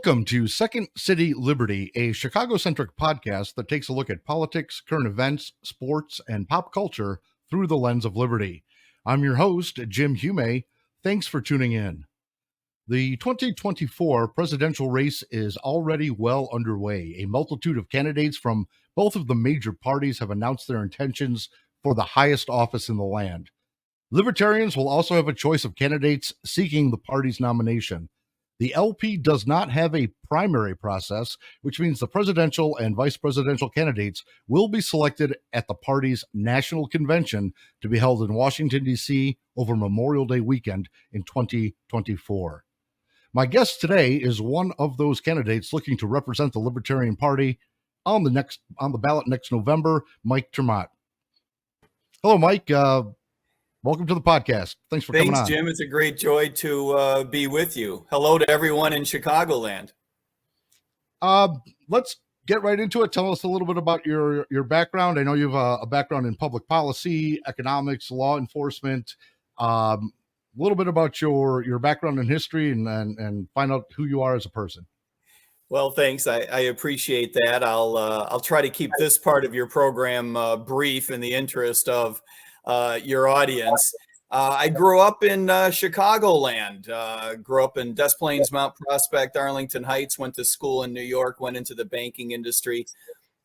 Welcome to Second City Liberty, a Chicago-centric podcast that takes a look at politics, current events, sports, and pop culture through the lens of liberty. I'm your host, Jim Hume. Thanks for tuning in. The 2024 presidential race is already well underway. A multitude of candidates from both of the major parties have announced their intentions for the highest office in the land. Libertarians will also have a choice of candidates seeking the party's nomination. The LP does not have a primary process, which means the presidential and vice presidential candidates will be selected at the party's national convention to be held in Washington, D.C. over Memorial Day weekend in 2024. My guest today is one of those candidates looking to represent the Libertarian Party on the ballot next November, Mike ter Maat. Hello, Mike. Welcome to the podcast. Thanks for coming on. Thanks, Jim. It's a great joy to be with you. Hello to everyone in Chicagoland. Let's get right into it. Tell us a little bit about your background. I know you have a background in public policy, economics, law enforcement. A little bit about your background in history and find out who you are as a person. Well, thanks. I appreciate that. I'll try to keep this part of your program brief in the interest of your audience. I grew up in Chicagoland, grew up in Des Plaines, Mount Prospect, Arlington Heights, went to school in New York, went into the banking industry,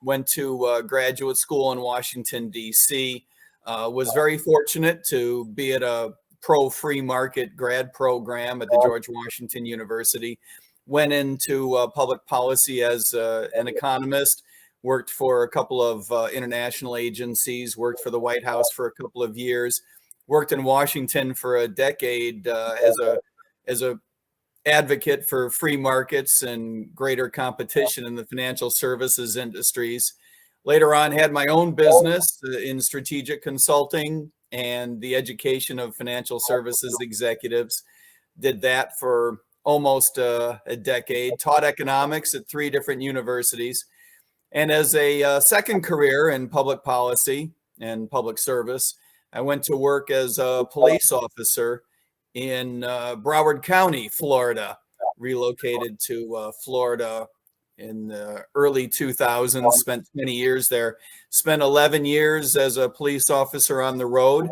went to graduate school in Washington, D.C., was very fortunate to be at a pro-free market grad program at the George Washington University, went into public policy as an economist, worked for a couple of international agencies, worked for the White House for a couple of years, worked in Washington for a decade as a advocate for free markets and greater competition in the financial services industries. Later on, had my own business in strategic consulting and the education of financial services executives. Did that for almost a decade, taught economics at 3 different universities. And as a second career in public policy and public service, I went to work as a police officer in Broward County, Florida, relocated to Florida in the early 2000s, spent 20 years there, spent 11 years as a police officer on the road,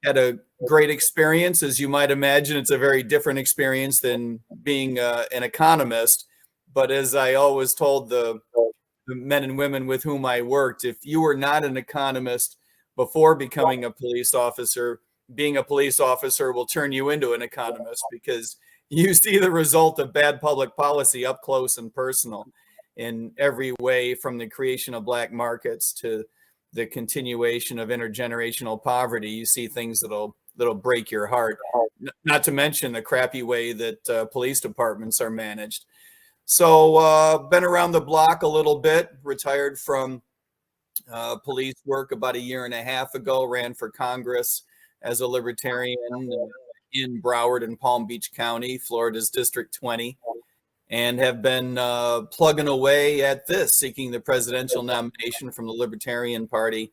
had a great experience. As you might imagine, it's a very different experience than being an economist. But as I always told the men and women with whom I worked, if you were not an economist before becoming a police officer, being a police officer will turn you into an economist because you see the result of bad public policy up close and personal in every way, from the creation of black markets to the continuation of intergenerational poverty. You see things that'll break your heart, not to mention the crappy way that police departments are managed. So been around the block a little bit, retired from police work about 1.5 years ago, ran for Congress as a libertarian in Broward and Palm Beach County, Florida's District 20, and have been plugging away at this, seeking the presidential nomination from the Libertarian Party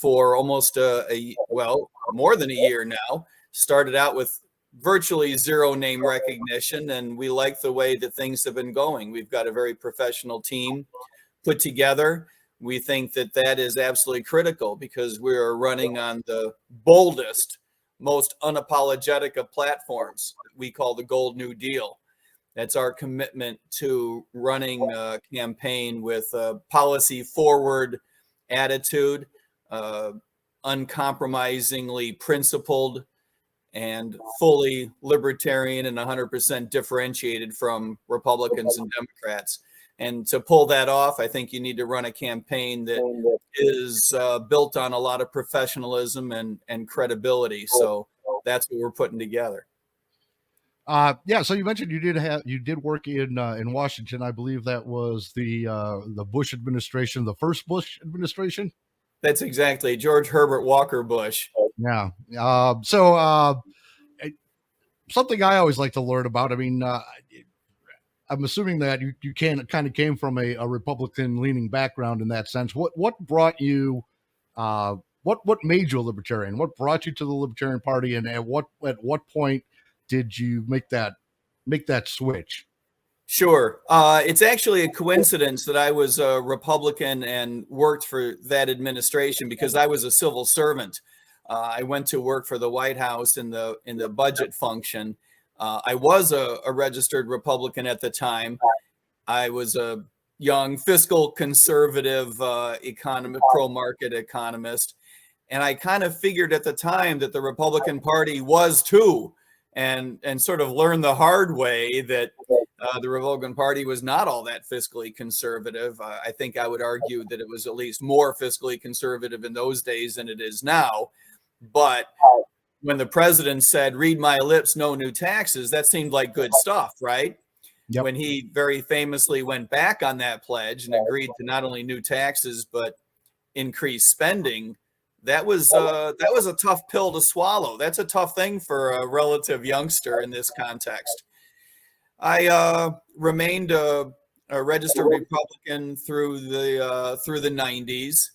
for almost more than a year now. Started out with virtually zero name recognition, and we like the way that things have been going. We've got a very professional team put together. We think that that is absolutely critical because we are running on the boldest, most unapologetic of platforms that we call the Gold New Deal. That's our commitment to running a campaign with a policy forward attitude, uncompromisingly principled, and fully libertarian and 100% differentiated from Republicans and Democrats. And to pull that off, I think you need to run a campaign that is built on a lot of professionalism and credibility. So that's what we're putting together. So you mentioned you did work in Washington. I believe that was the Bush administration, the first Bush administration. That's exactly George Herbert Walker Bush. Yeah. Something I always like to learn about. I mean, I'm assuming that you kind of came from a Republican-leaning background in that sense. What brought you? What made you a libertarian? What brought you to the Libertarian Party, and at what point did you make that switch? Sure. It's actually a coincidence that I was a Republican and worked for that administration because I was a civil servant. I went to work for the White House in the budget function. I was a registered Republican at the time. I was a young fiscal conservative economist, pro-market economist. And I kind of figured at the time that the Republican Party was too, and sort of learned the hard way that the Republican Party was not all that fiscally conservative. I think I would argue that it was at least more fiscally conservative in those days than it is now. But when the president said, "Read my lips, no new taxes," that seemed like good stuff, right? Yep. When he very famously went back on that pledge and agreed to not only new taxes but increased spending, that was a tough pill to swallow. That's a tough thing for a relative youngster in this context. I remained a registered Republican through the 90s.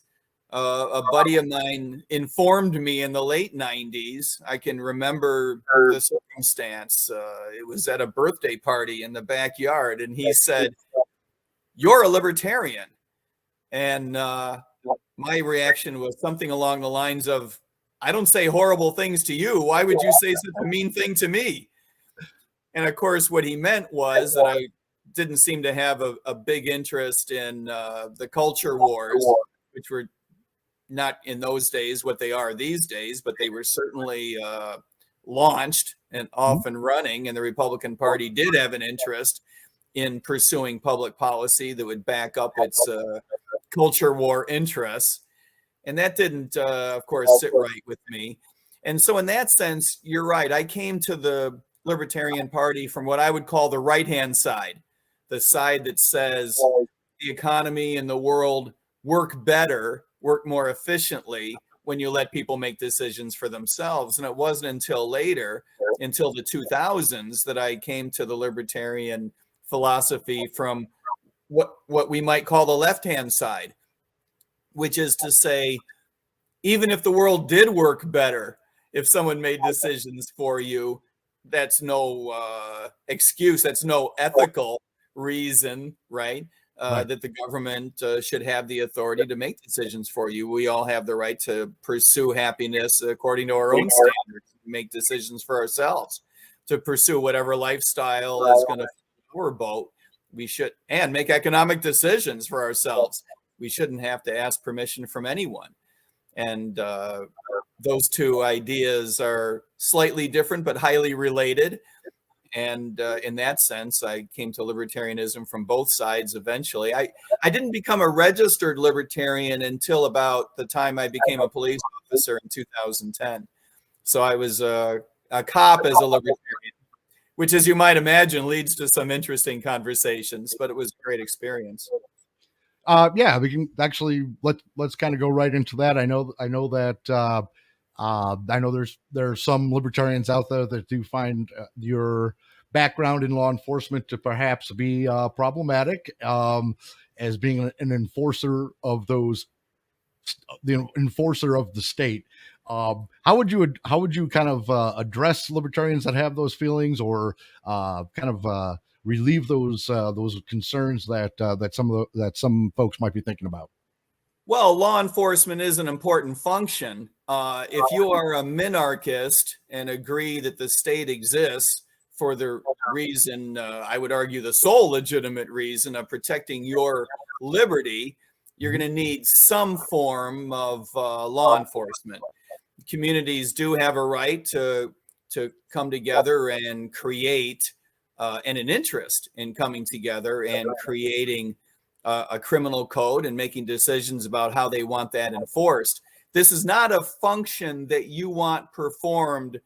A buddy of mine informed me in the late 90s. I can remember the circumstance. It was at a birthday party in the backyard, and he said, "You're a libertarian." And my reaction was something along the lines of, "I don't say horrible things to you. Why would you say such a mean thing to me?" And of course, what he meant was that I didn't seem to have a big interest in the culture wars, which were not in those days what they are these days, but they were certainly launched and off and running. And the Republican Party did have an interest in pursuing public policy that would back up its culture war interests. And that didn't, of course, sit right with me. And so in that sense, you're right. I came to the Libertarian Party from what I would call the right-hand side, the side that says the economy and the world work better, work more efficiently when you let people make decisions for themselves. And it wasn't until later, until the 2000s, that I came to the libertarian philosophy from what we might call the left-hand side, which is to say, even if the world did work better, if someone made decisions for you, that's no excuse. That's no ethical reason, right? Right. That the government should have the authority to make decisions for you. We all have the right to pursue happiness according to our own standards, make decisions for ourselves, to pursue whatever lifestyle is going to fit our boat. We should, and make economic decisions for ourselves. We shouldn't have to ask permission from anyone. And those two ideas are slightly different, but highly related. And in that sense, I came to libertarianism from both sides eventually. I didn't become a registered libertarian until about the time I became a police officer in 2010. So I was a cop as a libertarian, which, as you might imagine, leads to some interesting conversations, but it was a great experience. Yeah, we can actually let's kind of go right into that. I know that I know there's some libertarians out there that do find your background in law enforcement to perhaps be problematic, as being an enforcer of the enforcer of the state. How would you kind of address libertarians that have those feelings, or kind of relieve those concerns that some folks might be thinking about? Well, law enforcement is an important function. If you are a minarchist and agree that the state exists for the reason, I would argue the sole legitimate reason of protecting your liberty, you're going to need some form of law enforcement. Communities do have a right to come together and create, and an interest in coming together and creating a criminal code and making decisions about how they want that enforced. This is not a function that you want performed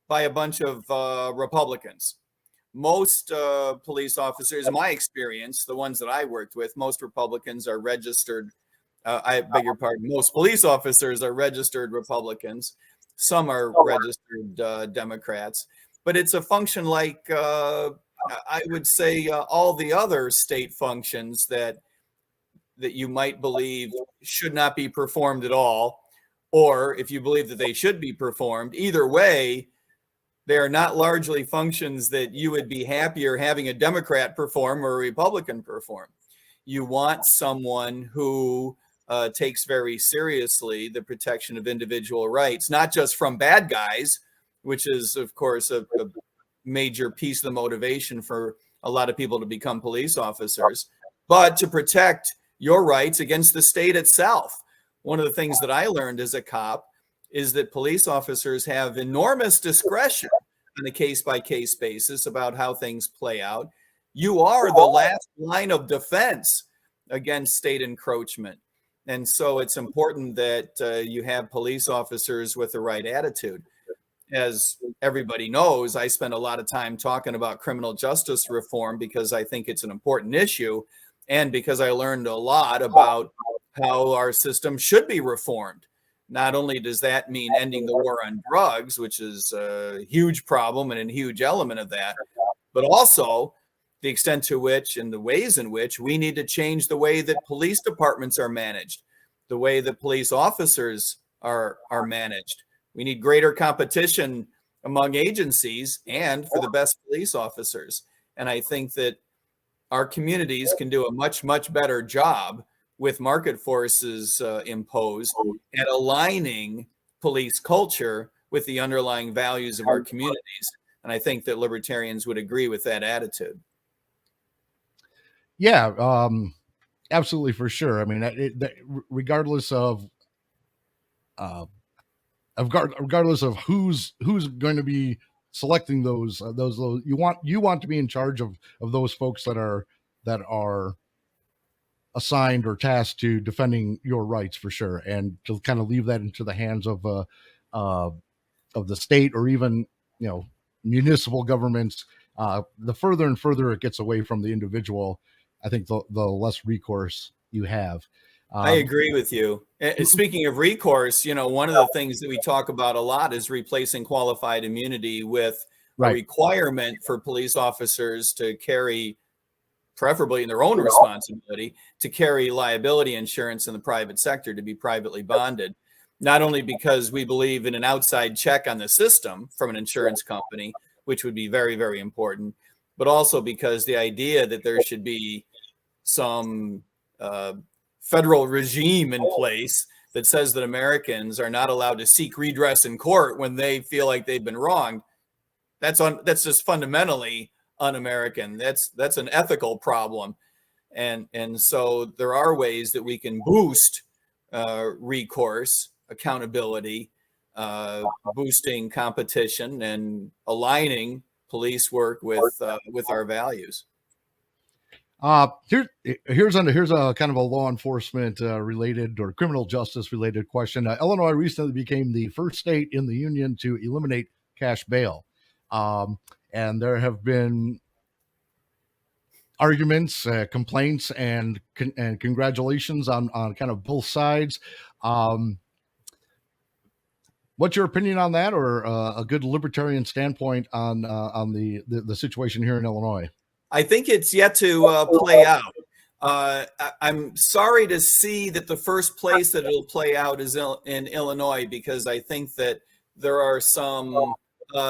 by a bunch of Republicans. Most police officers, in my experience, the ones that I worked with, most Republicans are registered. I beg your pardon. Most police officers are registered Republicans. Some are registered Democrats. But it's a function like I would say all the other state functions that you might believe should not be performed at all, or if you believe that they should be performed. Either way, They are not largely functions that you would be happier having a Democrat perform or a Republican perform. You want someone who takes very seriously the protection of individual rights, not just from bad guys, which is, of course, a major piece of the motivation for a lot of people to become police officers, but to protect your rights against the state itself. One of the things that I learned as a cop is that police officers have enormous discretion on a case-by-case basis about how things play out. You are the last line of defense against state encroachment. And so it's important that you have police officers with the right attitude. As everybody knows, I spend a lot of time talking about criminal justice reform because I think it's an important issue, and because I learned a lot about how our system should be reformed. Not only does that mean ending the war on drugs, which is a huge problem and a huge element of that, but also the extent to which and the ways in which we need to change the way that police departments are managed, the way that police officers are managed. We need greater competition among agencies and for the best police officers. And I think that our communities can do a much, much better job with market forces imposed at aligning police culture with the underlying values of our communities. And I think that libertarians would agree with that attitude. Yeah, absolutely, for sure. I mean, regardless of regardless of who's going to be selecting those you want to be in charge of those folks that are assigned or tasked to defending your rights, for sure, and to kind of leave that into the hands of the state, or even, municipal governments. The further and further it gets away from the individual, I think the less recourse you have. I agree with you. And speaking of recourse, one of the things that we talk about a lot is replacing qualified immunity with a requirement for police officers to carry, preferably in their own responsibility, to carry liability insurance in the private sector, to be privately bonded. Not only because we believe in an outside check on the system from an insurance company, which would be very, very important, but also because the idea that there should be some federal regime in place that says that Americans are not allowed to seek redress in court when they feel like they've been wronged. That's just fundamentally un-American. That's an ethical problem. And so there are ways that we can boost recourse, accountability, boosting competition, and aligning police work with our values. Here's a kind of a law enforcement related or criminal justice related question. Illinois recently became the first state in the union to eliminate cash bail, and there have been arguments, complaints, and congratulations on kind of both sides. What's your opinion on that, or a good libertarian standpoint on the situation here in Illinois? I think it's yet to play out. I'm sorry to see that the first place that it'll play out is in Illinois, because I think that there are some,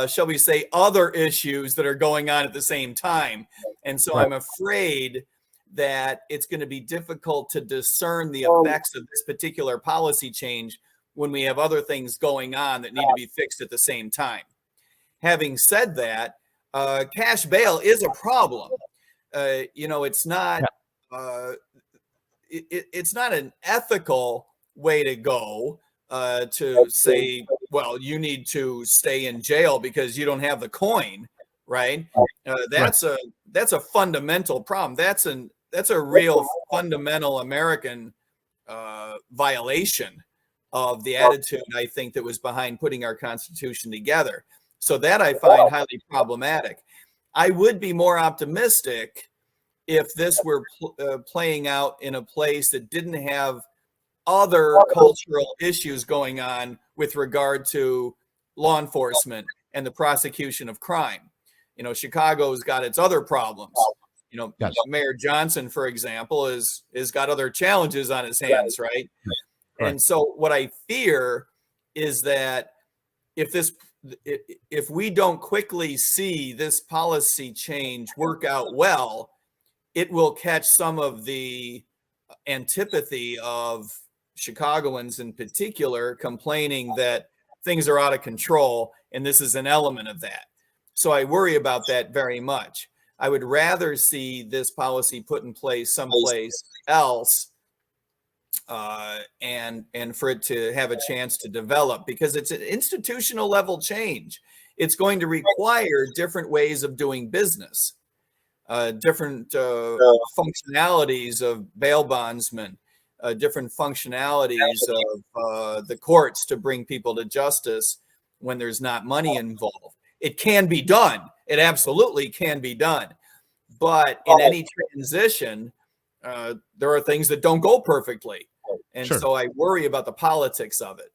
shall we say, other issues that are going on at the same time. And so I'm afraid that it's going to be difficult to discern the effects of this particular policy change when we have other things going on that need to be fixed at the same time. Having said that, cash bail is a problem. It's not it's not an ethical way to go to say, well, you need to stay in jail because you don't have the coin, right? That's a fundamental problem. That's a real fundamental American violation of the attitude, I think, that was behind putting our Constitution together. So that I find highly problematic. I would be more optimistic if this were playing out in a place that didn't have other cultural issues going on with regard to law enforcement and the prosecution of crime. Chicago's got its other problems. Yes. Mayor Johnson, for example, is got other challenges on his hands, right? And so what I fear is that if this if we don't quickly see this policy change work out well, it will catch some of the antipathy of Chicagoans in particular, complaining that things are out of control, and this is an element of that. So I worry about that very much. I would rather see this policy put in place someplace else, and for it to have a chance to develop, because it's an institutional level change. It's going to require different ways of doing business, different functionalities of bail bondsmen, different functionalities of the courts to bring people to justice when there's not money involved. It can be done. It absolutely can be done. But in any transition, there are things that don't go perfectly. And Sure. so I worry about the politics of it.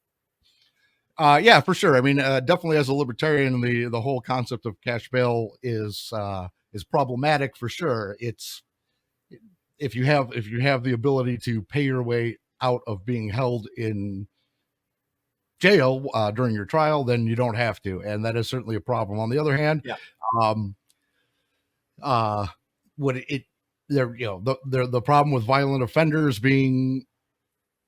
Yeah, for sure. I mean, definitely as a libertarian, the whole concept of cash bail is problematic for sure. It's if you have the ability to pay your way out of being held in jail during your trial, then you don't have to, and that is certainly a problem. On the other hand, Yeah. um, what it there you know the problem with violent offenders being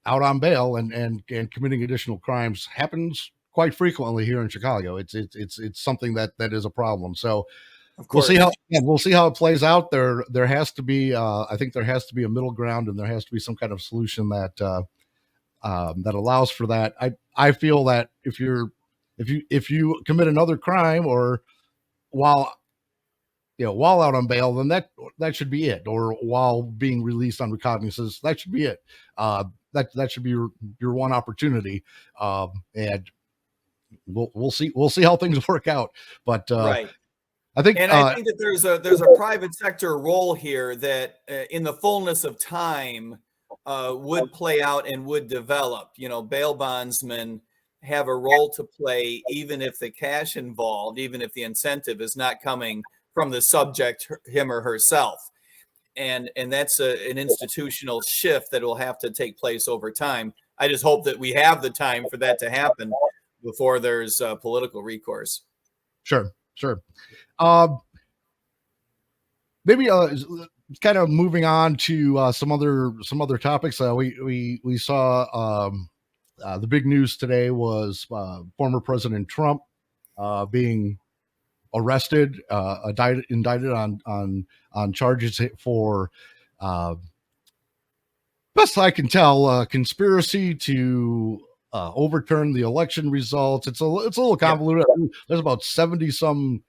out on bail and committing additional crimes happens quite frequently here in Chicago. It's something that is a problem. So Of we'll see course. we'll see how it plays out. There has to be I think there has to be a middle ground, and there has to be some kind of solution that that allows for that. I feel that if you commit another crime or while while out on bail, then that should be it. Or while being released on recognizances, that should be it. That should be your one opportunity. And we'll see how things work out. But Right. I think And I think that there's a private sector role here that in the fullness of time would play out and would develop. Bail bondsmen have a role to play, even if the cash involved, even if the incentive is not coming from the subject, him or herself. And that's an institutional shift that will have to take place over time. I just hope that we have the time for that to happen before there's political recourse. Sure. Maybe kind of moving on to some other topics. We saw the big news today was former President Trump being arrested, indicted on charges for, best I can tell, conspiracy to overturn the election results. It's a little convoluted. Yep. There's about 70 some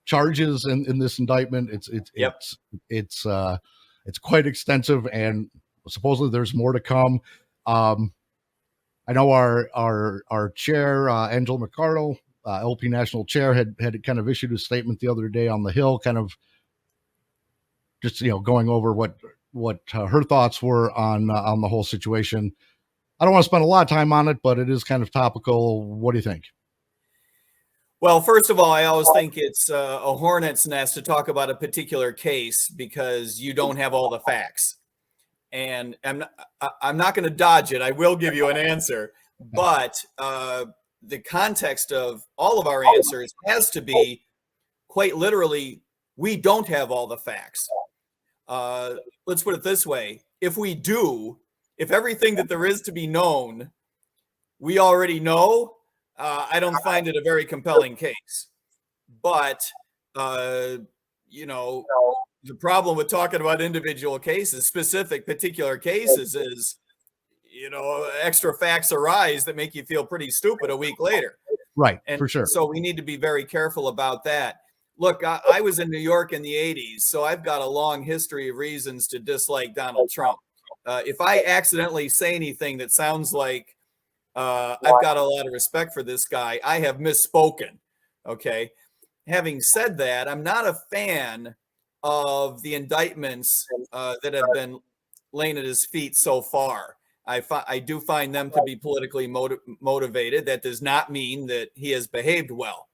charges in this indictment. Yep. It's quite extensive, and supposedly there's more to come. I know our chair, Angela McArdle, LP National Chair, had kind of issued a statement the other day on the Hill, kind of just going over what her thoughts were on the whole situation. I don't want to spend a lot of time on it, but it is kind of topical. What do you think? Well, first of all, I always think it's a hornet's nest to talk about a particular case because you don't have all the facts. And I'm not going to dodge it. I will give you an answer, but the context of all of our answers has to be quite literally, we don't have all the facts. Let's put it this way. If we do, if everything that there is to be known, we already know, I don't find it a very compelling case. But, the problem with talking about individual cases, specific particular cases, is, extra facts arise that make you feel pretty stupid a week later. Right, And for sure. so we need to be very careful about that. Look, I was in New York in the 80s, so I've got a long history of reasons to dislike Donald Trump. If I accidentally say anything that sounds like I've got a lot of respect for this guy, I have misspoken. Okay. Having said that, I'm not a fan of the indictments that have been laying at his feet so far. I do find them to be politically motivated. That does not mean that he has behaved well.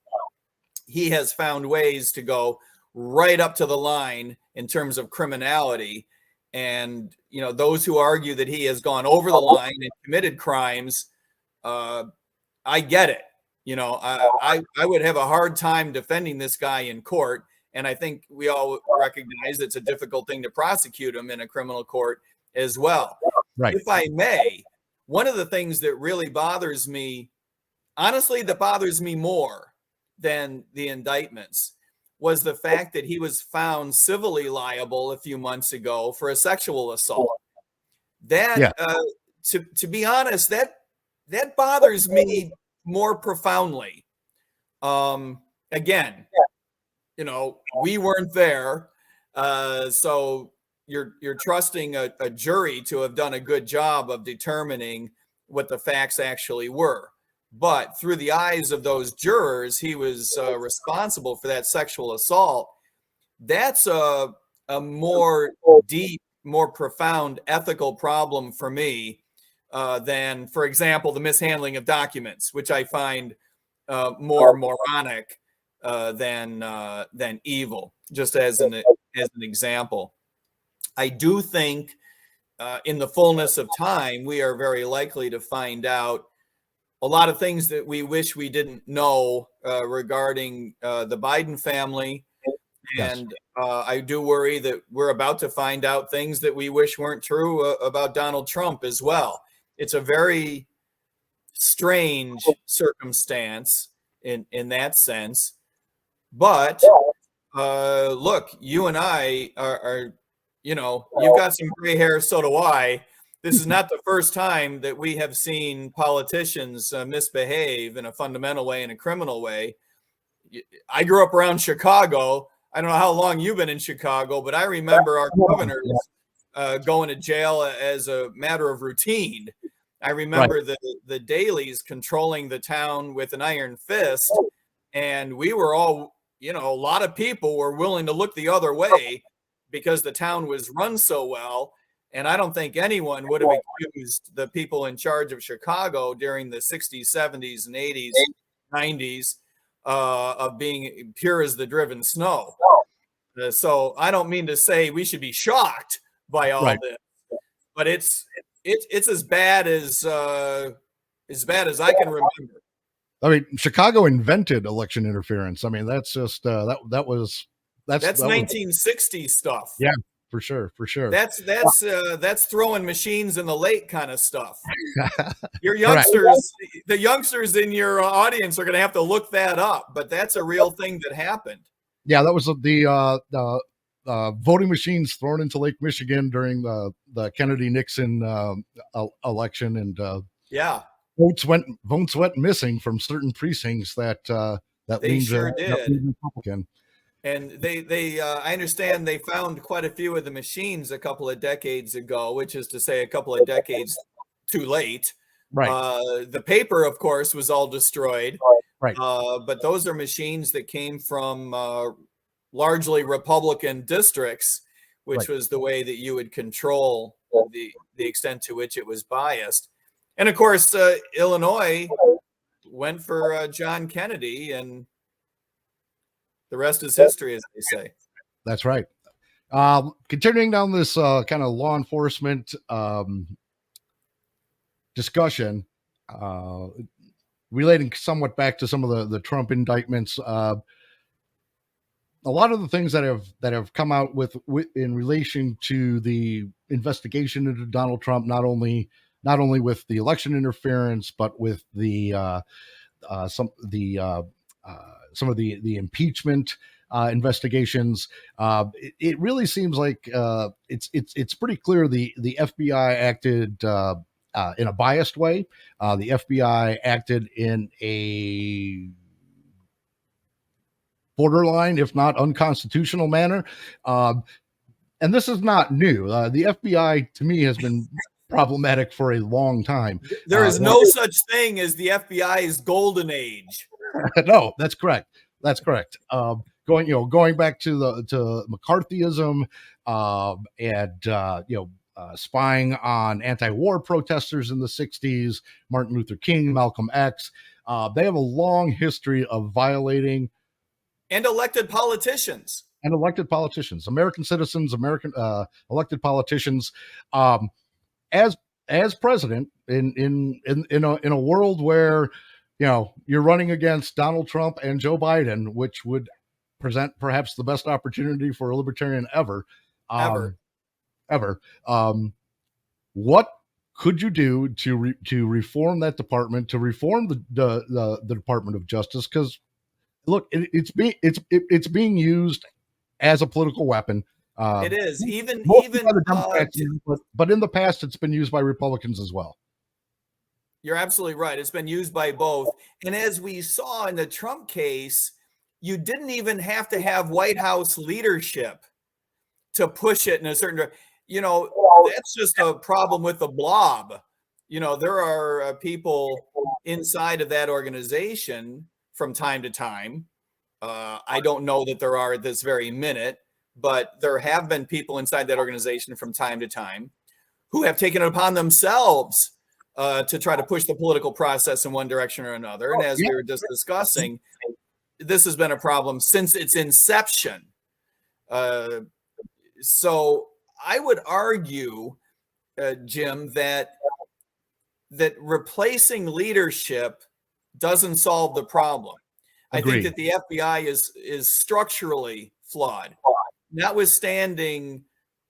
He has found ways to go right up to the line in terms of criminality. And, those who argue that he has gone over the line and committed crimes, I get it. I would have a hard time defending this guy in court. And I think we all recognize it's a difficult thing to prosecute him in a criminal court as well. Right. If I may, one of the things that really bothers me, honestly, that bothers me more than the indictments, was the fact that he was found civilly liable a few months ago for a sexual assault. That, to be honest, that bothers me more profoundly. Again, we weren't there, so you're trusting a jury to have done a good job of determining what the facts actually were. But through the eyes of those jurors, he was responsible for that sexual assault. That's a more deep, more profound ethical problem for me than, for example, the mishandling of documents, which I find more moronic than evil. Just as an example, I do think in the fullness of time, we are very likely to find out a lot of things that we wish we didn't know regarding the Biden family. And I do worry that we're about to find out things that we wish weren't true about Donald Trump as well. It's a very strange circumstance in that sense. But look, you and I are you've got some gray hair, so do I. This is not the first time that we have seen politicians misbehave in a fundamental way, in a criminal way. I grew up around Chicago. I don't know how long you've been in Chicago, but I remember our governors going to jail as a matter of routine. I remember the Dailies controlling the town with an iron fist, and we were all, a lot of people were willing to look the other way because the town was run so well. And I don't think anyone would have accused the people in charge of Chicago during the 60s, 70s, and 80s, 90s of being pure as the driven snow. So I don't mean to say we should be shocked by all this, but it's as bad as I can remember. I mean, Chicago invented election interference. I mean, that's just that's 1960s stuff. Yeah, for sure. That's throwing machines in the lake kind of stuff. Your youngsters, the youngsters in your audience are going to have to look that up, but that's a real thing that happened. Yeah, that was the voting machines thrown into Lake Michigan during the Kennedy-Nixon election, and votes went missing from certain precincts that they sure did. Republican. And I understand they found quite a few of the machines a couple of decades ago, which is to say a couple of decades too late. The paper, of course, was all destroyed. But those are machines that came from largely Republican districts, which was the way that you would control the extent to which it was biased. And of course, Illinois went for John Kennedy, and the rest is history, as they say. That's right. Continuing down this kind of law enforcement discussion, relating somewhat back to some of the Trump indictments, a lot of the things that have come out with in relation to the investigation into Donald Trump, not only with the election interference, but with the some of the impeachment investigations. It really seems like it's pretty clear the FBI acted in a biased way. The FBI acted in a borderline, if not unconstitutional manner. And this is not new. The FBI, to me, has been problematic for a long time. There is no such thing as the FBI's golden age. No, that's correct. That's correct. Going back to McCarthyism and spying on anti-war protesters in the 60s, Martin Luther King, Malcolm X. They have a long history of violating and elected politicians. American citizens, elected politicians. As president in a world where you're running against Donald Trump and Joe Biden, which would present perhaps the best opportunity for a libertarian ever. Ever. Um, ever. What could you do to reform that department, to reform the Department of Justice? Because look, it's being used as a political weapon. It is Mostly by even the Democrats, but in the past, it's been used by Republicans as well. You're absolutely right. It's been used by both. And as we saw in the Trump case, you didn't even have to have White House leadership to push it in a certain, that's just a problem with the blob. There are people inside of that organization from time to time. I don't know that there are at this very minute, but there have been people inside that organization from time to time who have taken it upon themselves to try to push the political process in one direction or another. And as we were just discussing, this has been a problem since its inception. So I would argue, Jim, that replacing leadership doesn't solve the problem. Agreed. I think that the FBI is structurally flawed, notwithstanding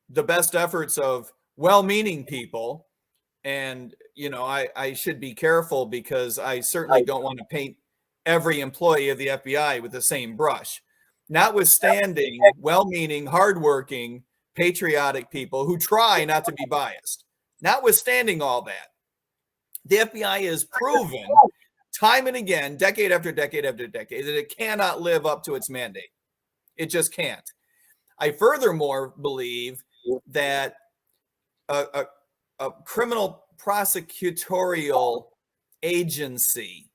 the best efforts of well-meaning people. And, I should be careful because I certainly don't want to paint every employee of the FBI with the same brush. Notwithstanding well-meaning, hardworking, patriotic people who try not to be biased. Notwithstanding all that, the FBI has proven time and again, decade after decade after decade, that it cannot live up to its mandate. It just can't. I furthermore believe that a criminal prosecutorial agency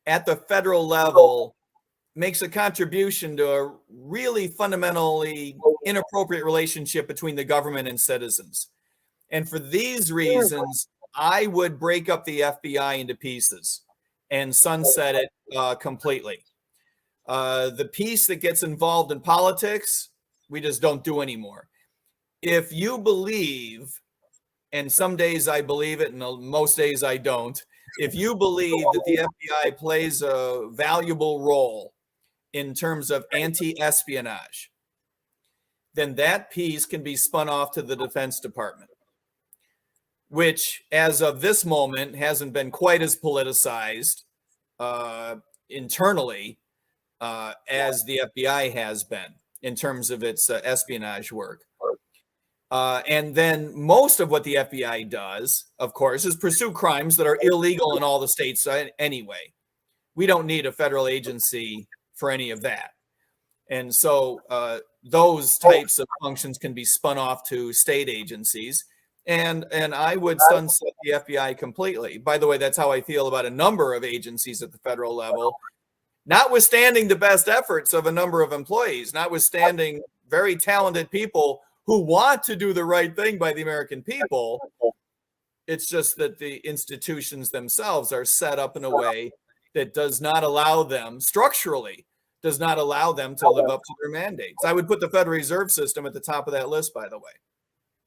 at the federal level makes a contribution to a really fundamentally inappropriate relationship between the government and citizens. And for these reasons, I would break up the FBI into pieces and sunset it completely. The piece that gets involved in politics, we just don't do anymore. If you believe, and some days I believe it and most days I don't, if you believe that the FBI plays a valuable role in terms of anti-espionage, then that piece can be spun off to the Defense Department, which as of this moment hasn't been quite as politicized internally as the FBI has been in terms of its espionage work. And then most of what the FBI does, of course, is pursue crimes that are illegal in all the states anyway. We don't need a federal agency for any of that. And so those types of functions can be spun off to state agencies. And I would sunset the FBI completely. By the way, that's how I feel about a number of agencies at the federal level, notwithstanding the best efforts of a number of employees, notwithstanding very talented people who want to do the right thing by the American people. It's just that the institutions themselves are set up in a way that does not allow them, structurally, does not allow them to live up to their mandates. I would put the Federal Reserve System at the top of that list, by the way.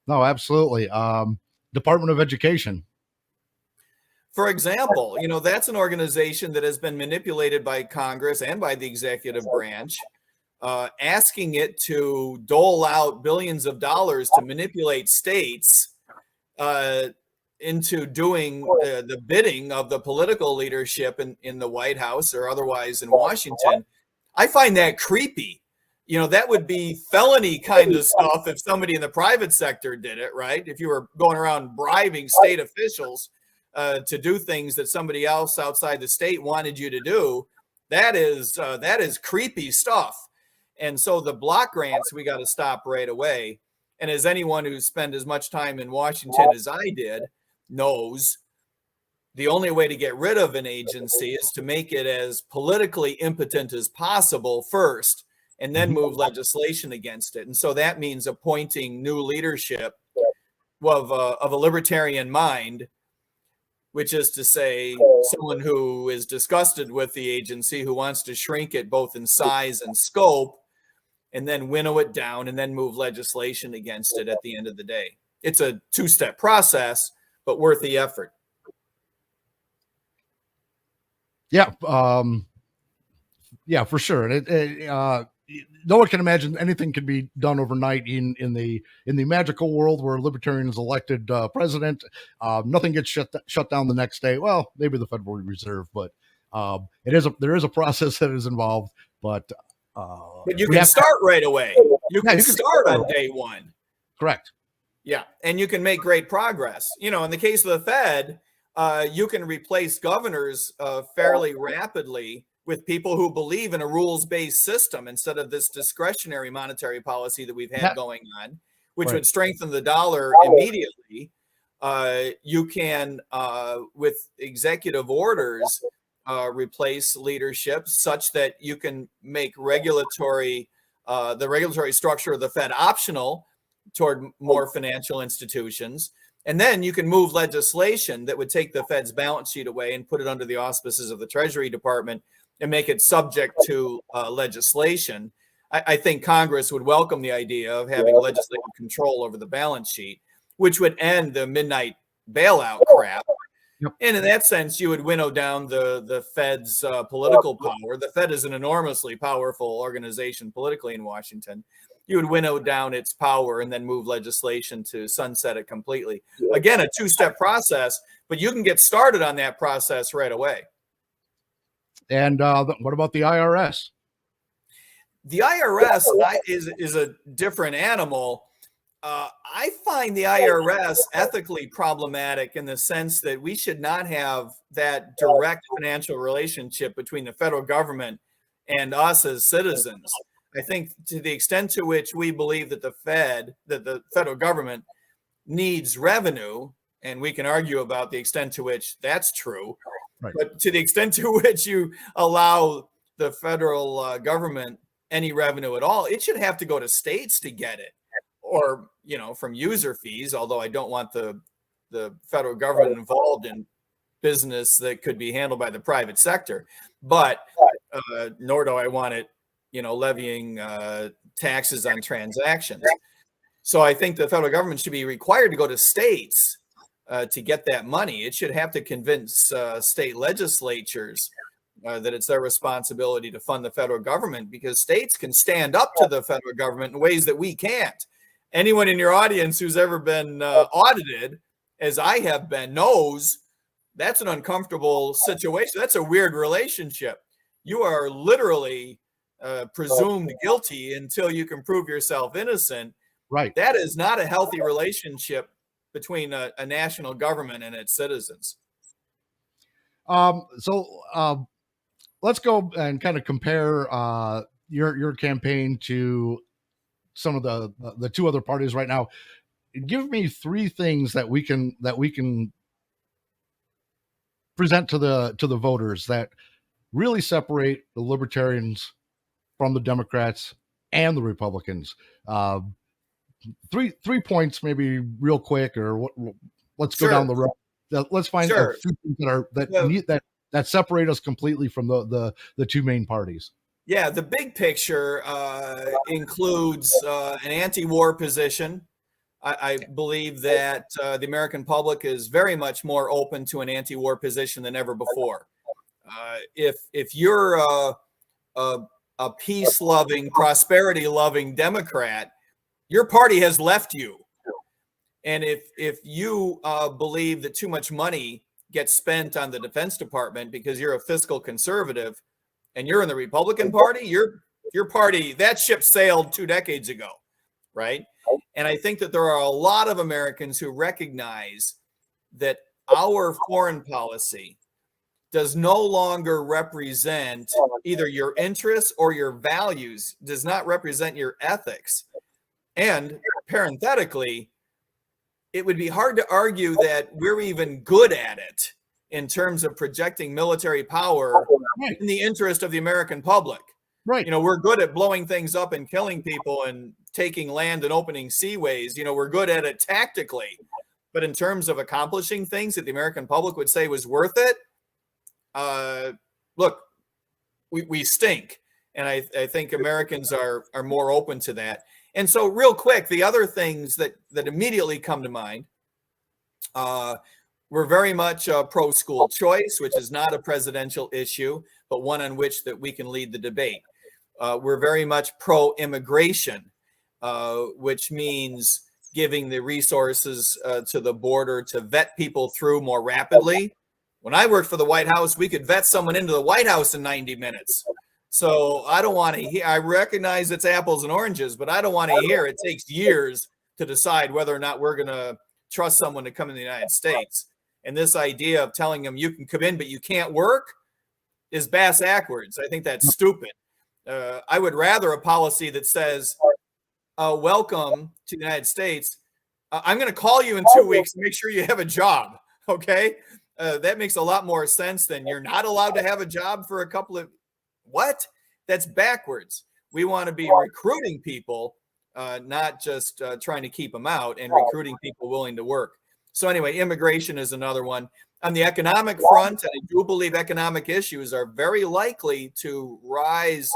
No, absolutely. Department of Education. For example, that's an organization that has been manipulated by Congress and by the executive branch, asking it to dole out billions of dollars to manipulate states into doing the bidding of the political leadership in the White House or otherwise in Washington. I find that creepy. That would be felony kind of stuff if somebody in the private sector did it, right? If you were going around bribing state officials to do things that somebody else outside the state wanted you to do, that is creepy stuff. And so the block grants, we got to stop right away. And as anyone who spent as much time in Washington as I did knows, the only way to get rid of an agency is to make it as politically impotent as possible first, and then move legislation against it. And so that means appointing new leadership of a libertarian mind, which is to say someone who is disgusted with the agency, who wants to shrink it both in size and scope, and then winnow it down and then move legislation against it at the end of the day. It's a two-step process, but worth the effort. Yeah. Yeah, for sure. No one can imagine anything can be done overnight in the magical world where a libertarian is elected president. Nothing gets shut down the next day. Well, maybe the Federal Reserve, but there is a process that is involved. But But you we can have to, start right away. You yeah, can you can start on day one. correct. Yeah, and you can make great progress. In the case of the Fed, you can replace governors fairly rapidly with people who believe in a rules-based system instead of this discretionary monetary policy that we've had That going on, which right. would strengthen the dollar immediately. You can, with executive orders, replace leadership such that you can make the regulatory structure of the Fed optional toward more financial institutions. And then you can move legislation that would take the Fed's balance sheet away and put it under the auspices of the Treasury Department and make it subject to legislation. I think Congress would welcome the idea of having legislative control over the balance sheet, which would end the midnight bailout crap. Yep. And in that sense, you would winnow down the Fed's political power. The Fed is an enormously powerful organization politically in Washington. You would winnow down its power and then move legislation to sunset it completely. Again, a two-step process, but you can get started on that process right away. And what about the IRS? The IRS is a different animal. I find the IRS ethically problematic in the sense that we should not have that direct financial relationship between the federal government and us as citizens. I think to the extent to which we believe that the federal government needs revenue, and we can argue about the extent to which that's true, Right. but to the extent to which you allow the federal government any revenue at all, it should have to go to states to get it, or from user fees. Although I don't want the federal government involved in business that could be handled by the private sector, but nor do I want it levying taxes on transactions. So I think the federal government should be required to go to states to get that money. It should have to convince state legislatures that it's their responsibility to fund the federal government, because states can stand up to the federal government in ways that we can't. Anyone in your audience who's ever been audited, as I have been, knows that's an uncomfortable situation. That's a weird relationship. You are literally presumed guilty until you can prove yourself innocent. Right. That is not a healthy relationship between a national government and its citizens. So let's go and kind of compare your campaign to some of the two other parties right now. Give me three things that we can present to the voters that really separate the libertarians from the Democrats and the Republicans. Three points, maybe real quick, or let's go down the road. Let's find a few things that separate us completely from the two main parties. Yeah, the big picture includes an anti-war position. I believe that the American public is very much more open to an anti-war position than ever before. If you're a peace-loving, prosperity-loving Democrat, your party has left you. And if you believe that too much money gets spent on the Defense Department because you're a fiscal conservative and you're in the Republican Party, your party, that ship sailed 2 decades ago, right? And I think that there are a lot of Americans who recognize that our foreign policy does no longer represent either your interests or your values, does not represent your ethics. And parenthetically, it would be hard to argue that we're even good at it in terms of projecting military power in the interest of the American public. Right. We're good at blowing things up and killing people and taking land and opening seaways. We're good at it tactically. But in terms of accomplishing things that the American public would say was worth it, look, we stink. And I think Americans are more open to that. And so real quick, the other things that immediately come to mind, We're very much pro school choice, which is not a presidential issue, but one on which that we can lead the debate. We're very much pro immigration, which means giving the resources to the border to vet people through more rapidly. When I worked for the White House, we could vet someone into the White House in 90 minutes. So I don't want to hear, I recognize it's apples and oranges, but I don't want to hear it takes years to decide whether or not we're going to trust someone to come in the United States. And this idea of telling them you can come in, but you can't work is bass backwards. I think that's stupid. I would rather a policy that says, welcome to the United States. I'm going to call you in 2 weeks to make sure you have a job. Okay. That makes a lot more sense than you're not allowed to have a job for a couple of what? That's backwards. We want to be recruiting people, not just trying to keep them out, and recruiting people willing to work. So anyway, immigration is another one. On the economic front, I do believe economic issues are very likely to rise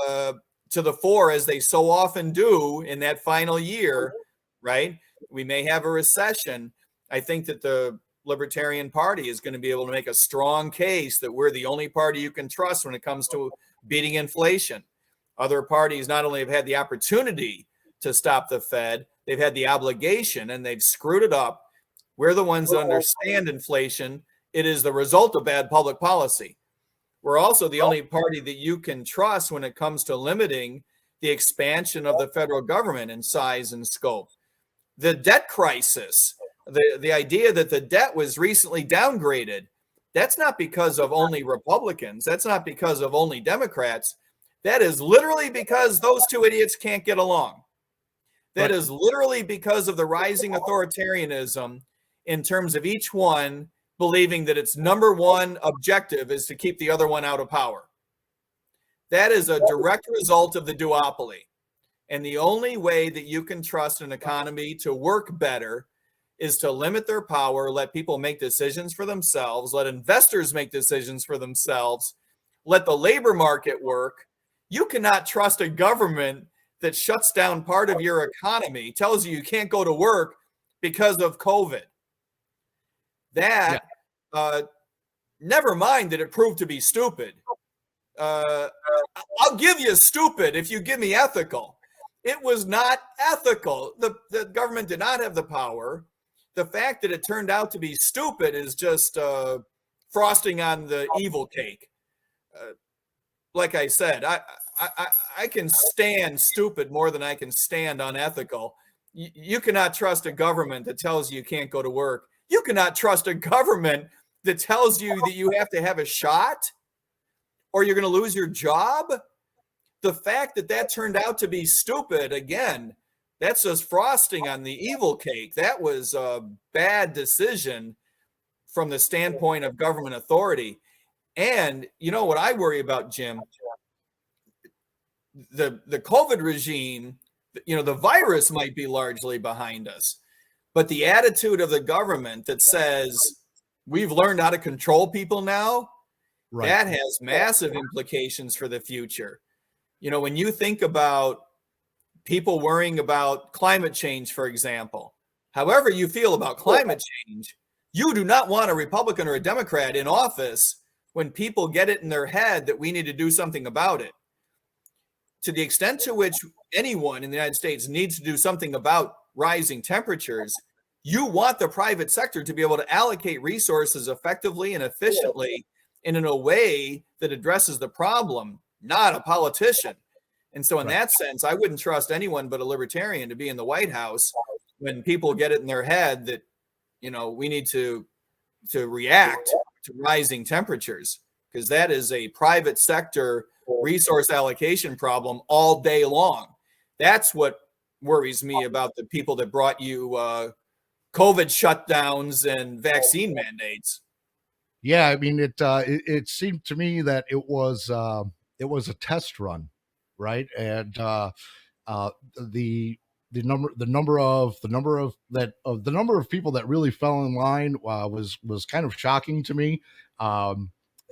to the fore, as they so often do in that final year, right? We may have a recession. I think that the Libertarian Party is going to be able to make a strong case that we're the only party you can trust when it comes to beating inflation. Other parties not only have had the opportunity to stop the Fed, they've had the obligation, and they've screwed it up. We're the ones that understand inflation. It is the result of bad public policy. We're also the only party that you can trust when it comes to limiting the expansion of the federal government in size and scope. The debt crisis, the idea that the debt was recently downgraded, that's not because of only Republicans. That's not because of only Democrats. That is literally because those two idiots can't get along. That is literally because of the rising authoritarianism in terms of each one believing that its number one objective is to keep the other one out of power. That is a direct result of the duopoly. And the only way that you can trust an economy to work better is to limit their power, let people make decisions for themselves, let investors make decisions for themselves, let the labor market work. You cannot trust a government that shuts down part of your economy, tells you can't go to work because of COVID. That, never mind that it proved to be stupid. I'll give you stupid if you give me ethical. It was not ethical. The government did not have the power. The fact that it turned out to be stupid is just frosting on the evil cake. Like I said, I can stand stupid more than I can stand unethical. You cannot trust a government that tells you can't go to work. You cannot trust a government that tells you that you have to have a shot or you're going to lose your job. The fact that that turned out to be stupid, again, that's just frosting on the evil cake. That was a bad decision from the standpoint of government authority. And you know what I worry about, Jim? The COVID regime, the virus might be largely behind us, but the attitude of the government that says we've learned how to control people now, that has massive implications for the future. When you think about people worrying about climate change, for example, however you feel about climate change, you do not want a Republican or a Democrat in office when people get it in their head that we need to do something about it. To the extent to which anyone in the United States needs to do something about rising temperatures, you want the private sector to be able to allocate resources effectively and efficiently and in a way that addresses the problem, not a politician. And so in that sense, I wouldn't trust anyone but a libertarian to be in the White House when people get it in their head that, we need to react to rising temperatures, because that is a private sector resource allocation problem all day long. That's what worries me about the people that brought you COVID shutdowns and vaccine mandates. Yeah, I mean, it seemed to me that it was a test run, right? And the number of people that really fell in line was kind of shocking to me.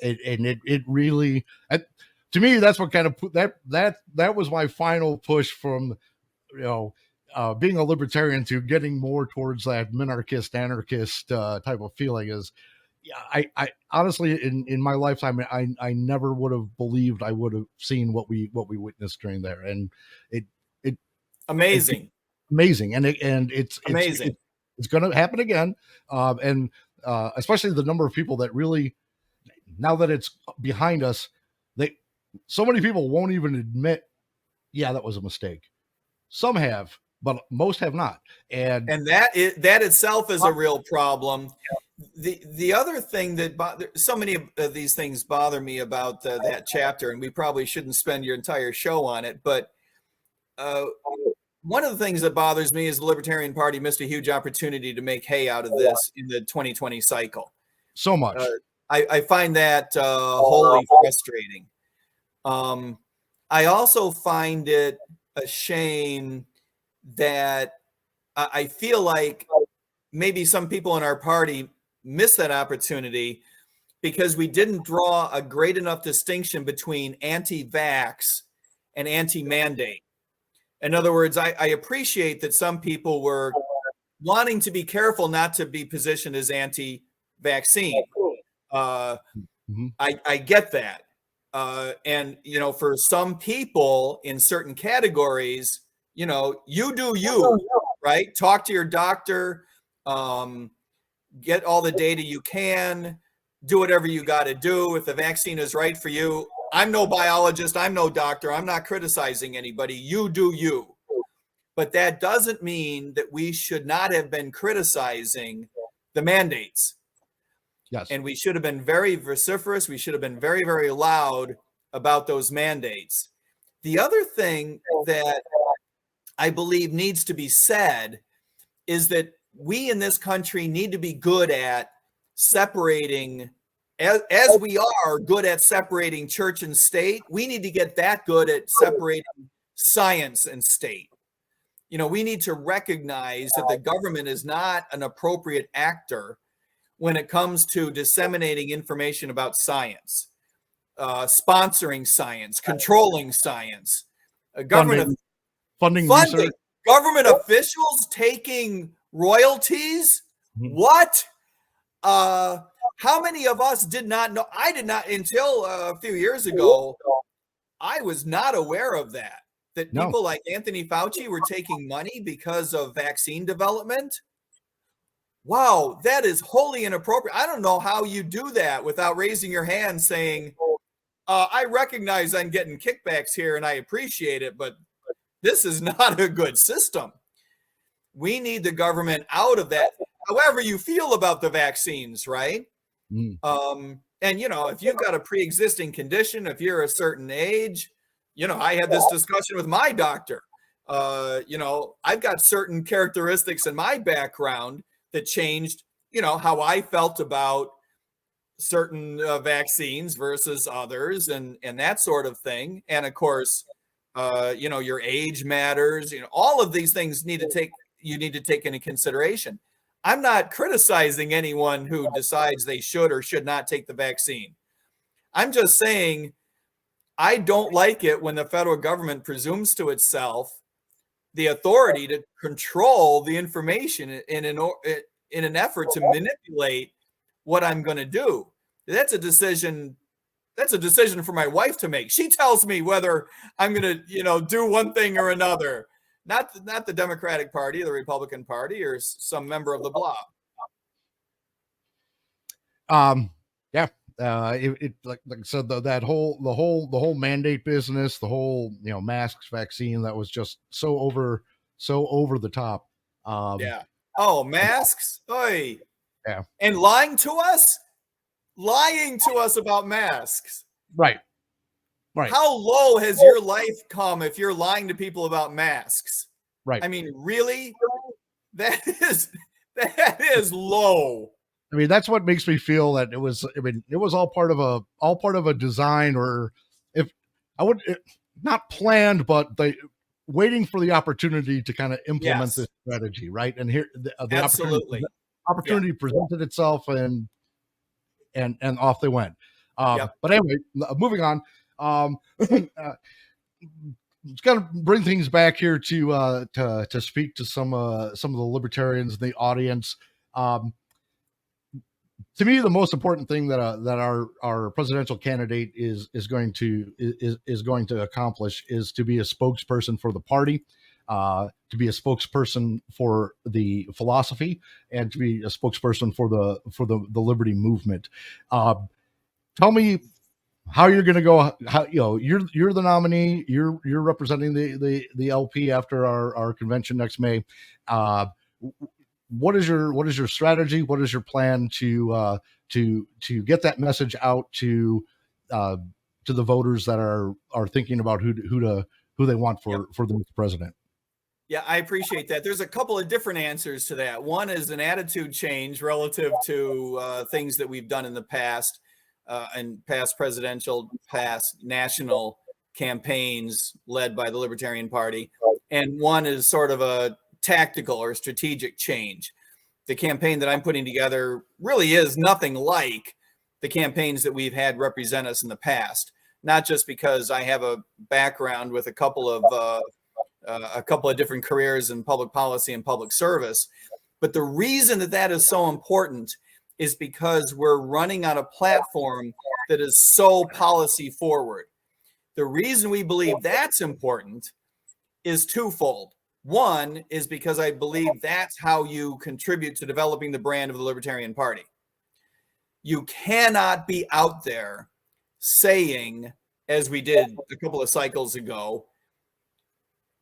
It really, to me, that's what kind of put that was my final push from, being a libertarian to getting more towards that minarchist, anarchist type of feeling is, yeah, I honestly in my lifetime I never would have believed I would have seen what we witnessed during there, and it it it's Amazing. amazing, and Amazing. it's going to happen again, and especially the number of people that really, now that it's behind us, they so many people won't even admit, yeah, that was a mistake. Some have, but most have not. And And that itself is a real problem. The other thing that so many of these things bother me about that chapter, and we probably shouldn't spend your entire show on it, but uh, one of the things that bothers me is the Libertarian Party missed a huge opportunity to make hay out of this in the 2020 cycle. so Uh, much. I find that wholly frustrating. I also find it a shame that I feel like maybe some people in our party missed that opportunity because we didn't draw a great enough distinction between anti-vax and anti-mandate. In other words, I appreciate that some people were wanting to be careful not to be positioned as anti-vaccine. Mm-hmm. I get that. And, for some people in certain categories, you do you, right? Talk to your doctor, get all the data you can, do whatever you got to do. If the vaccine is right for you, I'm no biologist, I'm no doctor, I'm not criticizing anybody. You do you. But that doesn't mean that we should not have been criticizing the mandates. Yes. And we should have been very vociferous. We should have been very, very loud about those mandates. The other thing that I believe needs to be said is that we in this country need to be good at separating, as we are good at separating church and state, we need to get that good at separating science and state. We need to recognize that the government is not an appropriate actor when it comes to disseminating information about science, sponsoring science, controlling science, funding research. Government officials taking royalties. Mm-hmm. What? How many of us did not know? I did not until a few years ago. I was not aware of that. That people like Anthony Fauci were taking money because of vaccine development. Wow, that is wholly inappropriate. I don't know how you do that without raising your hand saying, I recognize I'm getting kickbacks here and I appreciate it, but this is not a good system. We need the government out of that. However you feel about the vaccines, right? Mm. And, if you've got a pre-existing condition, if you're a certain age, I had this discussion with my doctor. I've got certain characteristics in my background that changed, how I felt about certain vaccines versus others and that sort of thing. And of course, your age matters. All of these things you need to take into consideration. I'm not criticizing anyone who decides they should or should not take the vaccine. I'm just saying I don't like it when the federal government presumes to itself the authority to control the information in an effort to manipulate what I'm going to do. That's a decision for my wife to make. She tells me whether I'm going to, do one thing or another. Not the Democratic Party, the Republican Party, or some member of the blob. Yeah. Like I said, the whole mandate business, the whole masks, vaccine, that was just so over the top. Yeah. Oh, masks. Oy. Yeah. And lying to us about masks. Right. How low has your life come if you're lying to people about masks? Right. I mean, really? That is low. I mean, that's what makes me feel that it was all part of a design, or not planned, but they waiting for the opportunity to kind of implement this strategy, right? And here the opportunity presented itself, and off they went. But anyway, moving on. it's got to bring things back here to speak to some of the libertarians in the audience. Um, to me, the most important thing that our presidential candidate is going to accomplish is to be a spokesperson for the party, to be a spokesperson for the philosophy, and to be a spokesperson for the liberty movement. Uh, Tell me how you're going to go. How you're the nominee. You're representing the LP after our convention next May. Uh, what is your strategy? What is your plan to get that message out uh, to the voters that are thinking about who they want Yep. for the next president? Yeah, I appreciate that. There's a couple of different answers to that. One is an attitude change relative to things that we've done in the past, and past presidential, past national campaigns led by the Libertarian Party. And one is sort of a tactical or strategic change. The campaign that I'm putting together really is nothing like the campaigns that we've had represent us in the past, not just because I have a background with a couple of different careers in public policy and public service. But the reason that that is so important is because we're running on a platform that is so policy forward. The reason we believe that's important is twofold. One is because I believe that's how you contribute to developing the brand of the Libertarian Party. You cannot be out there saying, as we did a couple of cycles ago,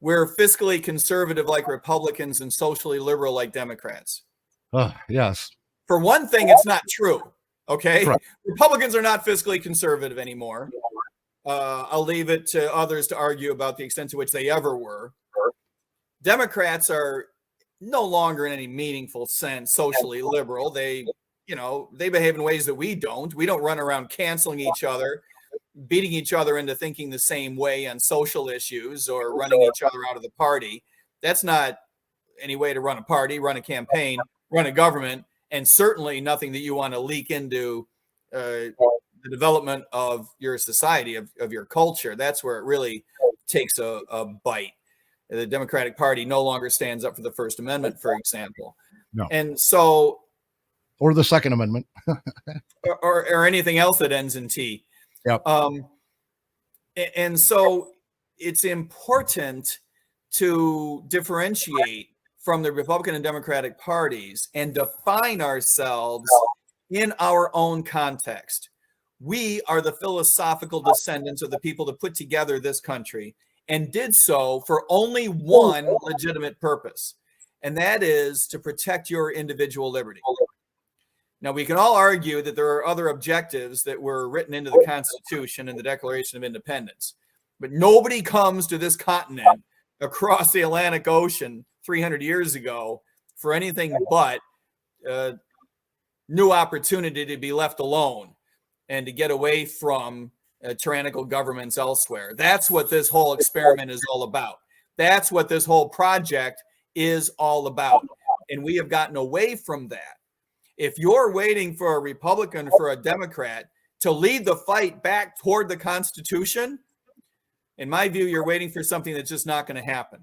we're fiscally conservative like Republicans and socially liberal like Democrats. Yes. For one thing, it's not true. Okay. Correct. Republicans are not fiscally conservative anymore. I'll leave it to others to argue about the extent to which they ever were. Democrats are no longer in any meaningful sense socially liberal. They behave in ways that we don't. We don't run around canceling each other, beating each other into thinking the same way on social issues, or running each other out of the party. That's not any way to run a party, run a campaign, run a government, and certainly nothing that you want to leak into the development of your society, of your culture. That's where it really takes a bite. The Democratic Party no longer stands up for the First Amendment, for example. No. And so, or the Second Amendment, or anything else that ends in T. Yep. And so it's important to differentiate from the Republican and Democratic parties and define ourselves in our own context. We are the philosophical descendants of the people that put together this country, and did so for only one legitimate purpose, and that is to protect your individual liberty. Now, we can all argue that there are other objectives that were written into the Constitution and the Declaration of Independence, but nobody comes to this continent across the Atlantic Ocean 300 years ago for anything but new opportunity to be left alone and to get away from tyrannical governments elsewhere. That's what this whole experiment is all about. That's what this whole project is all about. And we have gotten away from that. If you're waiting for a Republican or for a Democrat to lead the fight back toward the Constitution, in my view, you're waiting for something that's just not going to happen.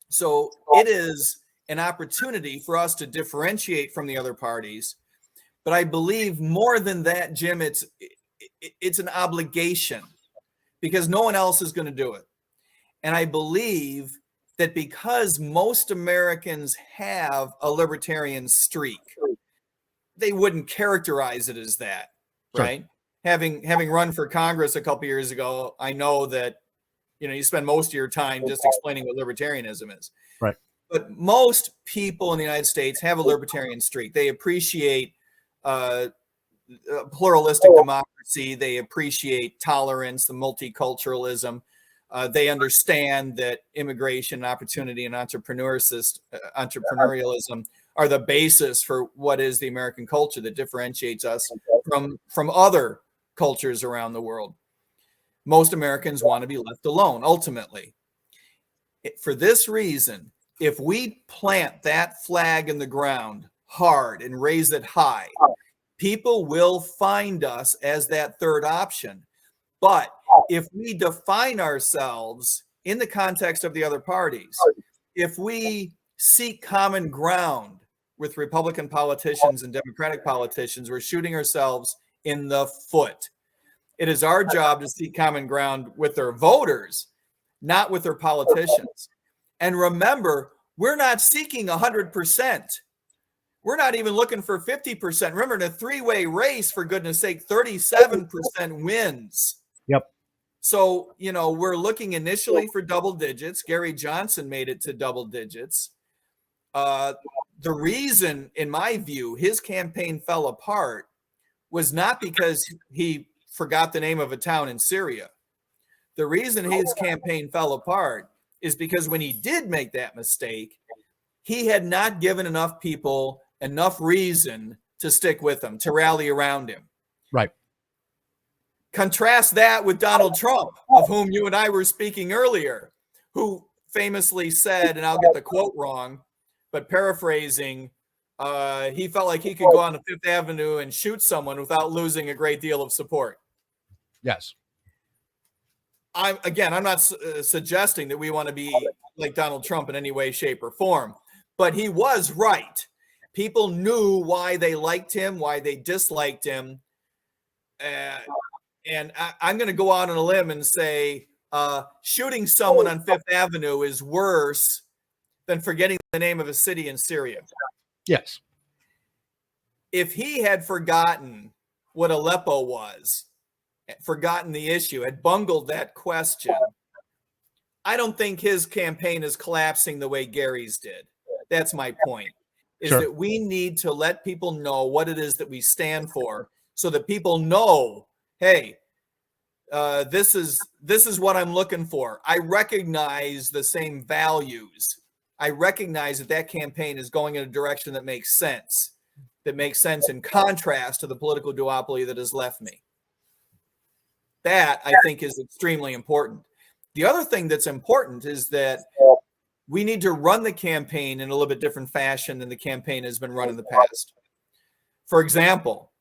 So it is an opportunity for us to differentiate from the other parties. But I believe more than that, Jim, it's an obligation, because no one else is going to do it. And I believe that because most Americans have a libertarian streak, they wouldn't characterize it as that, right? Sure. Having run for Congress a couple years ago, I know that, you spend most of your time just explaining what libertarianism is. Right. But most people in the United States have a libertarian streak. They appreciate pluralistic democracy. They appreciate tolerance, the multiculturalism. They understand that immigration, opportunity, and entrepreneurialism are the basis for what is the American culture that differentiates us from other cultures around the world. Most Americans want to be left alone, ultimately. For this reason, if we plant that flag in the ground hard and raise it high, people will find us as that third option. But if we define ourselves in the context of the other parties, if we seek common ground with Republican politicians and Democratic politicians, we're shooting ourselves in the foot. It is our job to seek common ground with their voters, not with their politicians. And remember, we're not seeking 100%. We're not even looking for 50%. Remember, in a three-way race, for goodness sake, 37% wins. Yep. So, we're looking initially for double digits. Gary Johnson made it to double digits. The reason, in my view, his campaign fell apart was not because he forgot the name of a town in Syria. The reason his campaign fell apart is because when he did make that mistake, he had not given enough people enough reason to stick with him, to rally around him. Right. Contrast that with Donald Trump, of whom you and I were speaking earlier, who famously said, and I'll get the quote wrong, but paraphrasing, he felt like he could go on to Fifth Avenue and shoot someone without losing a great deal of support. Yes. I'm not suggesting that we want to be like Donald Trump in any way, shape, or form, but he was right. People knew why they liked him, why they disliked him. And I'm going to go out on a limb and say shooting someone on Fifth Avenue is worse than forgetting the name of a city in Syria. Yes. If he had forgotten what Aleppo was, forgotten the issue, had bungled that question, I don't think his campaign is collapsing the way Gary's did. That's my point, is Sure. that we need to let people know what it is that we stand for so that people know, hey, this is what I'm looking for. I recognize the same values. I recognize that campaign is going in a direction that makes sense in contrast to the political duopoly that has left me. That, I think, is extremely important. The other thing that's important is that we need to run the campaign in a little bit different fashion than the campaign has been run in the past. For example,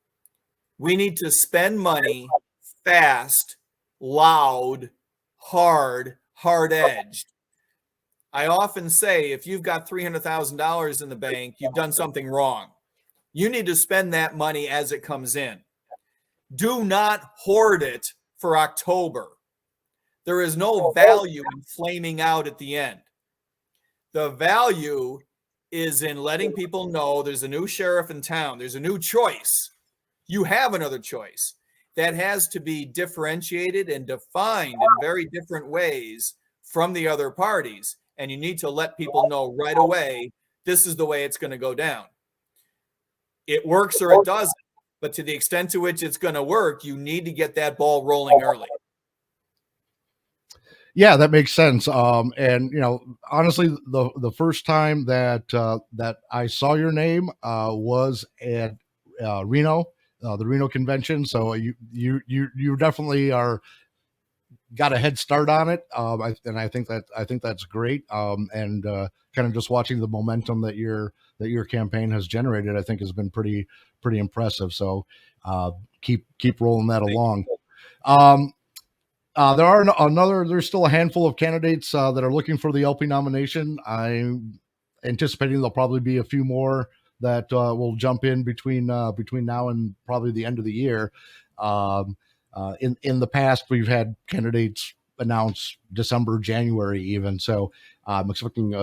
we need to spend money fast, loud, hard-edged. I often say, if you've got $300,000 in the bank, you've done something wrong. You need to spend that money as it comes in. Do not hoard it for October. There is no value in flaming out at the end. The value is in letting people know there's a new sheriff in town. There's a new choice. You have another choice. That has to be differentiated and defined in very different ways from the other parties. And you need to let people know right away, this is the way it's going to go down. It works or it doesn't. But to the extent to which it's going to work, you need to get that ball rolling early. Yeah, that makes sense. And honestly, the first time that I saw your name was at Reno, the Reno convention. So you definitely got a head start on it. I think that's great. And kind of just watching the momentum that your campaign has generated, I think has been pretty impressive. So keep rolling that along. There's still a handful of candidates that are looking for the LP nomination. I'm anticipating there'll probably be a few more that will jump in between now and probably the end of the year. In the past, we've had candidates announce December, January even. So I'm expecting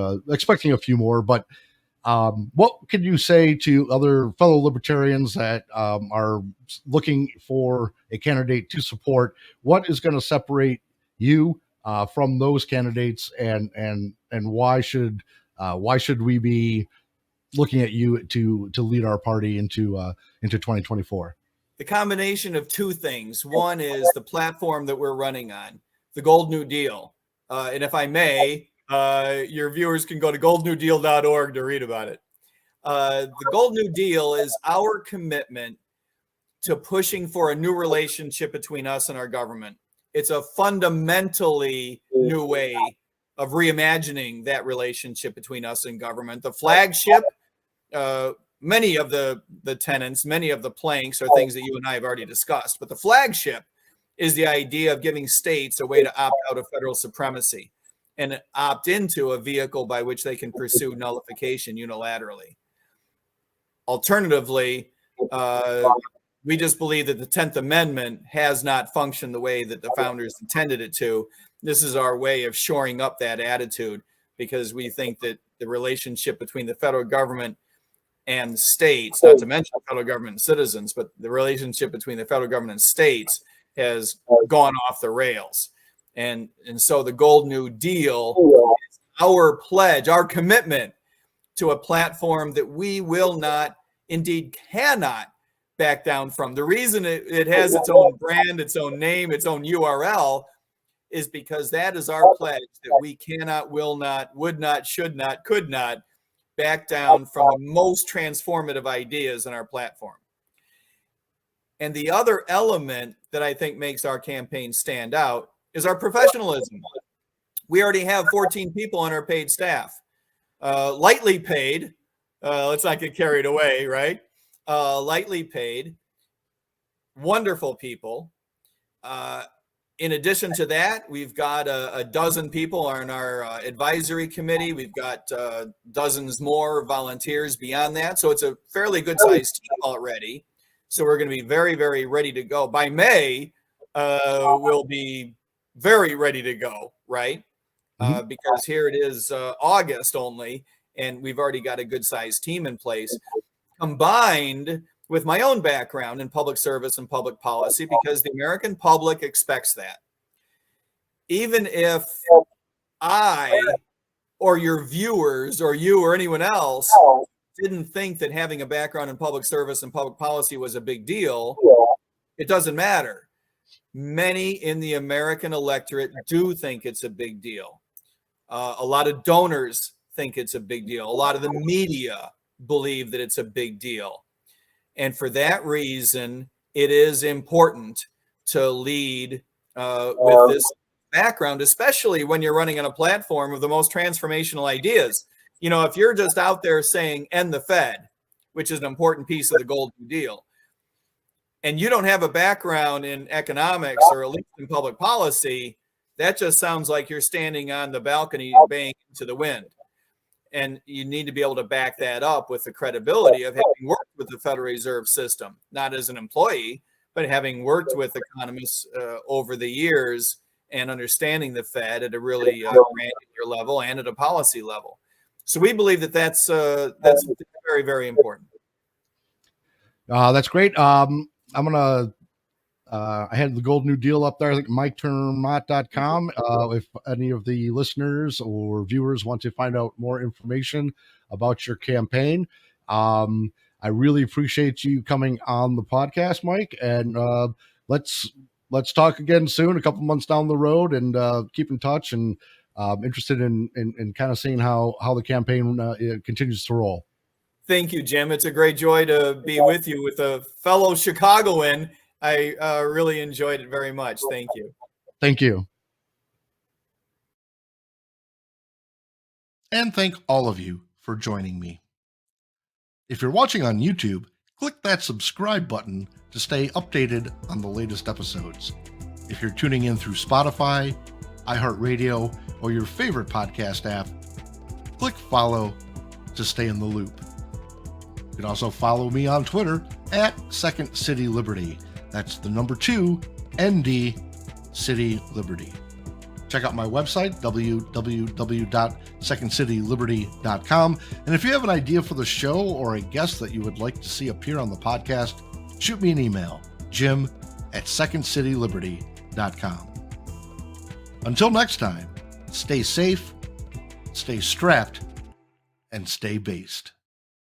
a few more. But what can you say to other fellow libertarians that are looking for a candidate to support? What is going to separate you from those candidates, and why should we be looking at you to lead our party into 2024? The combination of two things. One is the platform that we're running on, the Gold New Deal. And if I may, your viewers can go to goldnewdeal.org to read about it. The Gold New Deal is our commitment to pushing for a new relationship between us and our government. It's a fundamentally new way of reimagining that relationship between us and government. The flagship, many of the tenets, many of the planks are things that you and I have already discussed, but the flagship is the idea of giving states a way to opt out of federal supremacy. and opt into a vehicle by which they can pursue nullification unilaterally. Alternatively, we just believe that the 10th Amendment has not functioned the way that the founders intended it to. This is our way of shoring up that attitude, because we think that the relationship between the federal government and states, not to mention federal government and citizens, but the relationship between the federal government and states has gone off the rails. And so the Gold New Deal is our pledge, our commitment to a platform that we will not, indeed cannot, back down from. The reason it has its own brand, its own name, its own URL is because that is our pledge that we cannot, will not, would not, should not, could not back down from the most transformative ideas in our platform. And the other element that I think makes our campaign stand out is our professionalism. We already have 14 people on our paid staff, lightly paid. Let's not get carried away, right? Lightly paid, wonderful people. In addition to that, we've got a dozen people on our advisory committee. We've got dozens more volunteers beyond that. So it's a fairly good sized team already. So we're going to be very, very ready to go. By May, we'll be very ready to go, right? Because here it is August only, and we've already got a good sized team in place, combined with my own background in public service and public policy, because the American public expects that. Even if I or your viewers or you or anyone else didn't think that having a background in public service and public policy was a big deal, it doesn't matter. Many in the American electorate do think it's a big deal. A lot of donors think it's a big deal. A lot of the media believe that it's a big deal. And for that reason, it is important to lead with this background, especially when you're running on a platform of the most transformational ideas. You know, if you're just out there saying end the Fed, which is an important piece of the Gold New Deal, and you don't have a background in economics or at least in public policy, that just sounds like you're standing on the balcony baying into the wind. And you need to be able to back that up with the credibility of having worked with the Federal Reserve System, not as an employee, but having worked with economists over the years and understanding the Fed at a really granular level and at a policy level. So we believe that that's very, very important. That's great. I'm gonna. I had the Gold New Deal up there. I think ter Maat.com. If any of the listeners or viewers want to find out more information about your campaign, I really appreciate you coming on the podcast, Mike. And let's talk again soon, a couple months down the road, and keep in touch. And interested in kind of seeing how the campaign continues to roll. Thank you, Jim. It's a great joy to be with you, with a fellow Chicagoan. I really enjoyed it very much. Thank you. Thank you. And thank all of you for joining me. If you're watching on YouTube, click that subscribe button to stay updated on the latest episodes. If you're tuning in through Spotify, iHeartRadio, or your favorite podcast app, click follow to stay in the loop. You can also follow me on Twitter at Second City Liberty. That's the number 2, ND, City Liberty. Check out my website, www.secondcityliberty.com. And if you have an idea for the show or a guest that you would like to see appear on the podcast, shoot me an email, jim@secondcityliberty.com. Until next time, stay safe, stay strapped, and stay based.